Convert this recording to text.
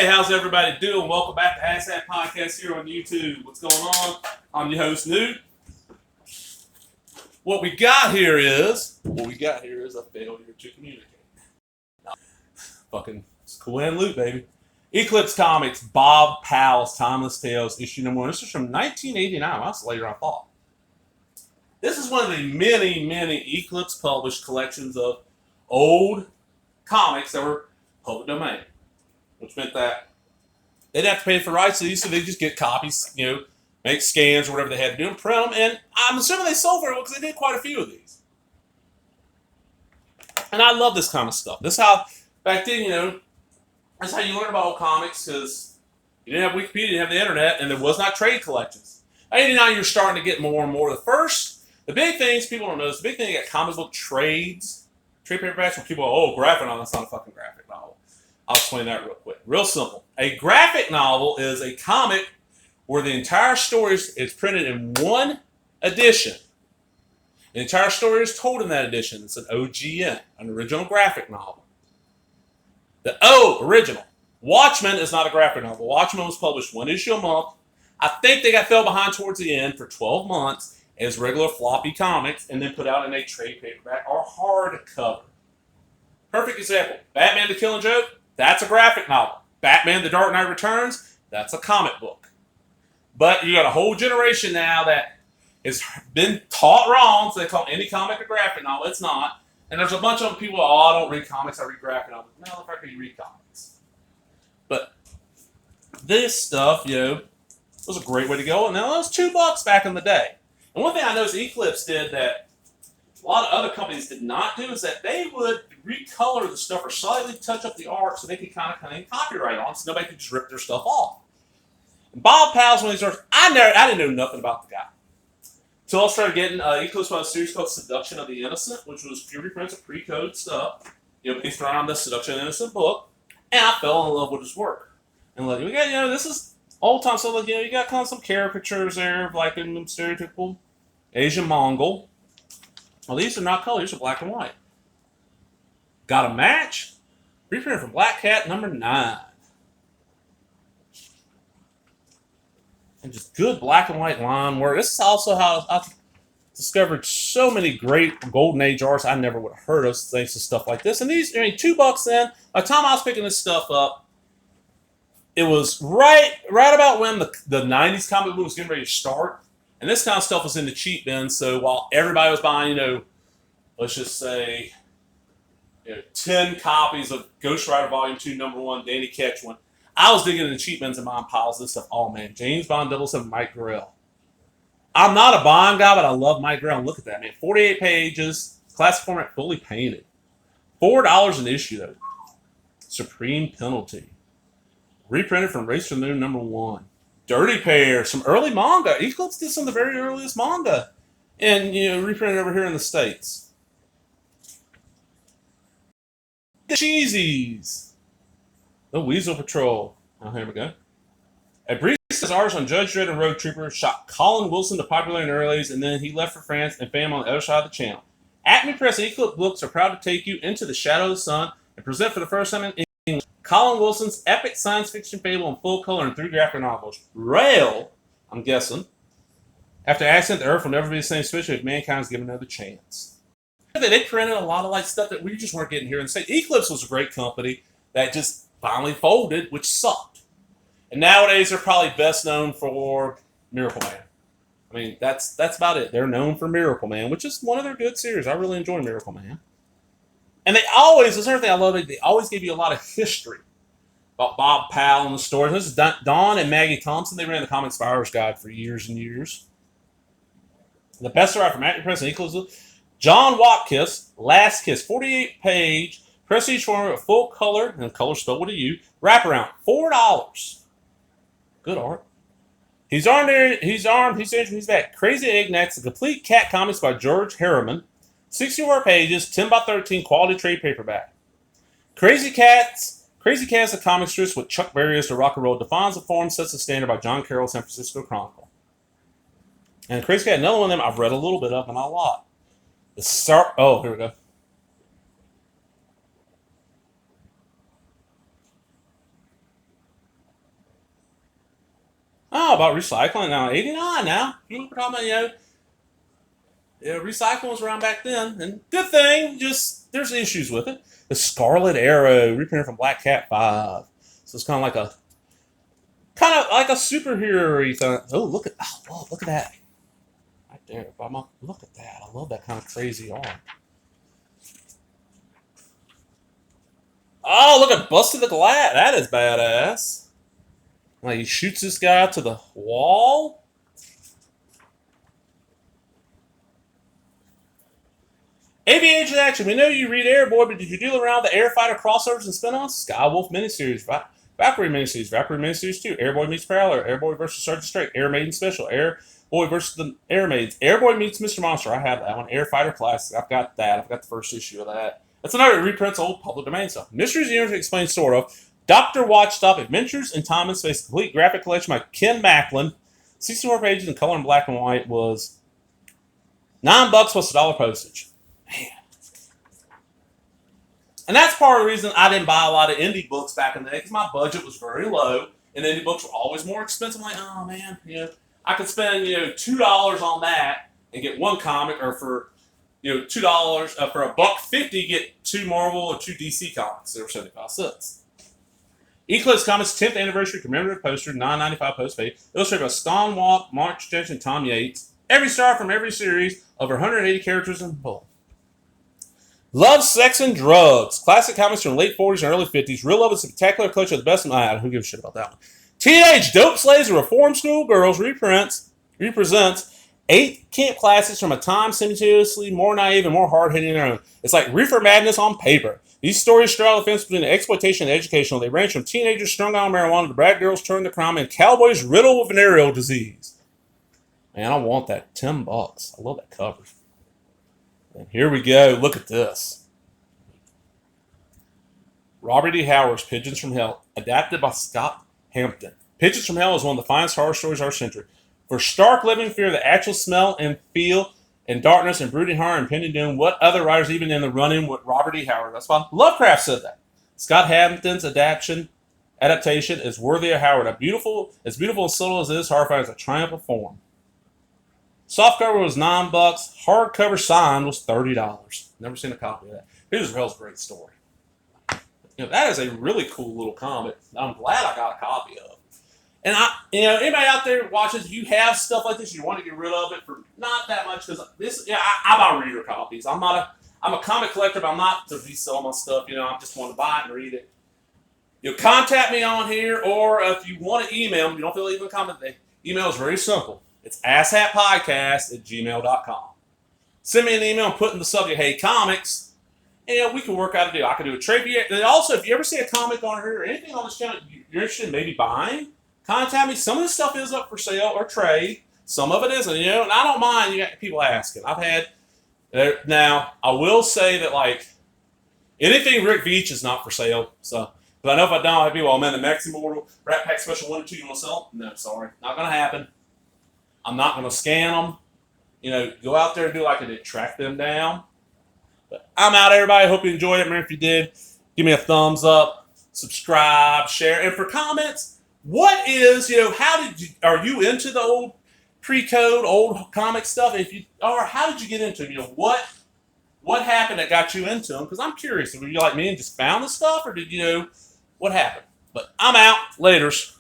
Hey, how's everybody doing? Welcome back to Ask That Podcast here on YouTube. What's going on? I'm your host, Newt. What we got here is a failure to communicate. Fucking Cohen Loot, baby. Eclipse Comics, Bob Powell's Timeless Tales, issue number 1. This is from 1989. That's later I thought. This is one of the many Eclipse published collections of old comics that were public domain, which meant that they didn't have to pay for rights to these, so they just get copies, make scans or whatever they had to do and print them. And I'm assuming they sold very well because they did quite a few of these. And I love this kind of stuff. This is how, back then, that's how you learn about old comics, because you didn't have Wikipedia, you didn't have the internet, and there was not trade collections. In 89, you're starting to get more and more. The big things people don't know is the big thing you got comic book trade paperbacks where people go, graphic novel, that's not a fucking graphic novel. I'll explain that real quick. Real simple. A graphic novel is a comic where the entire story is printed in one edition. The entire story is told in that edition. It's an OGN, an original graphic novel. The original. Watchmen is not a graphic novel. Watchmen was published one issue a month. I think they fell behind towards the end for 12 months as regular floppy comics and then put out in a trade paperback or hardcover. Perfect example. Batman the Killing Joke, that's a graphic novel. Batman the Dark Knight Returns, that's a comic book. But you got a whole generation now that has been taught wrong, so they call any comic a graphic novel. It's not. And there's a bunch of people, I don't read comics, I read graphic novels. No, in fact, you read comics. But this stuff, was a great way to go. And now it was $2 back in the day. And one thing I noticed Eclipse did that a lot of other companies did not do is that they would recolor the stuff or slightly touch up the art so they could kind of claim copyright on it so nobody could just rip their stuff off. And Bob Powell's one of these artists, I didn't know nothing about the guy. Until I started getting Eclipse on a series called Seduction of the Innocent, which was few reprints of pre-code stuff, based around the Seduction of the Innocent book. And I fell in love with his work. And we got, this is old time stuff, you got kind of some caricatures there of like a stereotypical Asian Mongol. Well, these are not color, these are black and white. Got a match? Reprint from Black Cat number 9. And just good black and white line work. This is also how I discovered so many great Golden Age artists I never would have heard of thanks to stuff like this. And these, $2 in. By the time I was picking this stuff up, it was right about when the 90s comic book was getting ready to start. And this kind of stuff was in the cheap bin, so while everybody was buying, let's just say, 10 copies of Ghost Rider Volume 2, number 1, Danny Ketchwin, I was digging in the cheap bins and buying piles of this stuff. Oh, man, James Bond 007, Mike Grell. I'm not a Bond guy, but I love Mike Grell. Look at that, man. 48 pages, classic format, fully painted. $4 an issue, though. Supreme Penalty. Reprinted from Race to the Moon, number 1. Dirty Pair, some early manga. Eclipse did some of the very earliest manga. And, reprinted over here in the States. The Cheesies. The Weasel Patrol. Oh, here we go. A brief artist on Judge Dredd and Road Trooper shot Colin Wilson to popularity in the early days, and then he left for France and fame on the other side of the channel. Acme Press and Eclipse Books are proud to take you into the shadow of the sun and present for the first time in English Colin Wilson's epic science fiction fable in full color and 3 graphic novels. Rail, I'm guessing, after accident, the Earth will never be the same, especially if mankind is given another chance. They printed a lot of stuff that we just weren't getting here in the States. Eclipse was a great company that just finally folded, which sucked. And nowadays, they're probably best known for Miracle Man. I mean, that's about it. They're known for Miracle Man, which is one of their good series. I really enjoy Miracle Man. And there's another thing I love, they always give you a lot of history about Bob Powell and the stories. This is Don and Maggie Thompson. They ran the Comics Buyer's Guide for years and years. The best seller from Acme Press and Eclipse, John Watkiss, Last Kiss, 48-page, prestige format with full color, and color spelled with a U, wraparound, $4. Good art. He's armed, he's back. Crazy Egg Next, the complete cat comics by George Harriman. 64 pages, 10 by 13, quality trade paperback. Crazy Cats, a comic strip with Chuck Berry as the rock and roll, defines the form, sets the standard by John Carroll's San Francisco Chronicle. And Crazy Cat, another one of them I've read a little bit of, and a lot. Here we go. Oh, about recycling now, 89 now. We're talking about, recycling was around back then, and good thing. Just there's issues with it. The Scarlet Arrow reprinted from Black Cat 5, so it's kind of like a superhero thing. Oh, look at that right there. Look at that. I love that kind of crazy art. Oh, look at Busted the Glass. That is badass. Like he shoots this guy to the wall. Aviation action. We know you read Airboy, but did you deal around the Airfighter crossovers and spin-offs? Skywolf miniseries, Valkyrie miniseries 2, Airboy meets Prowler, Airboy versus Sergeant Strike, Air Maiden Special, Airboy versus the Air Maids, Airboy meets Mr. Monster. I have that one. Airfighter Classic. I've got that. I've got the first issue of that. That's another reprints old public domain stuff. Mysteries of the Universe Explained sort of. Dr. Watchtop Adventures in Time and Space, complete graphic collection by Ken Macklin. 64 pages in color and black and white was $9 plus $1 postage. Man. And that's part of the reason I didn't buy a lot of indie books back in the day, because my budget was very low, and indie books were always more expensive. I'm like, oh man, I could spend $2 on that and get one comic, or for $2 for $1.50 get 2 Marvel or 2 DC comics. They were 75 cents. Eclipse Comics 10th anniversary commemorative poster, $9.95 postpaid, illustrated by Ston Walk, Mark Stretch, and Tom Yates. Every star from every series, over 180 characters in full. Love, Sex, and Drugs. Classic comics from the late 40s and early 50s. Real Love is a spectacular collection of the best. Who gives a shit about that one? Teenage Dope Slaves and Reform School Girls represents 8 camp classics from a time simultaneously more naive and more hard-hitting than their own. It's like Reefer Madness on paper. These stories straddle the fence between exploitation and educational. They range from teenagers strung out on marijuana to bad girls turned to crime and cowboys riddled with venereal disease. Man, I want that. $10. I love that cover. And here we go. Look at this. Robert E. Howard's Pigeons from Hell, adapted by Scott Hampton. Pigeons from Hell is one of the finest horror stories of our century. For stark living fear of the actual smell and feel and darkness and brooding horror and impending doom, what other writers even in the running with Robert E. Howard? That's why Lovecraft said that. Scott Hampton's adaptation is worthy of Howard. As beautiful and subtle as it is, horrifying as a triumph of form. Softcover was $9. Hardcover signed was $30. Never seen a copy of that. Pigeons from Hell's a great story. That is a really cool little comic. I'm glad I got a copy of. And anybody out there watches, you have stuff like this, you want to get rid of it for not that much, because I buy reader copies. I'm a comic collector, but I'm not to resell my stuff. I just want to buy it and read it. Contact me on here, or if you want to email me, you don't feel leaving a comment. The email is very simple. It's asshatpodcast@gmail.com. Send me an email and put in the subject, hey, comics, and we can work out a deal. I can do a trade. And also, if you ever see a comic on here or anything on this channel you're interested in maybe buying, contact me. Some of this stuff is up for sale or trade. Some of it isn't, and I don't mind. You got people asking. Now, I will say that, anything Rick Veitch is not for sale. So, but I know if I don't, I'd be, I'm in the Max Immortal Rat Pack Special 1 and 2. You want to sell them? No, sorry. Not going to happen. I'm not going to scan them. Go out there and do like I did, track them down. But I'm out, everybody. Hope you enjoyed it. Remember, if you did, give me a thumbs up, subscribe, share. And for comments, what is, are you into the old pre-code, old comic stuff? If you are, how did you get into them? What happened that got you into them? Because I'm curious. Were you like me and just found the stuff, or did what happened? But I'm out. Laters.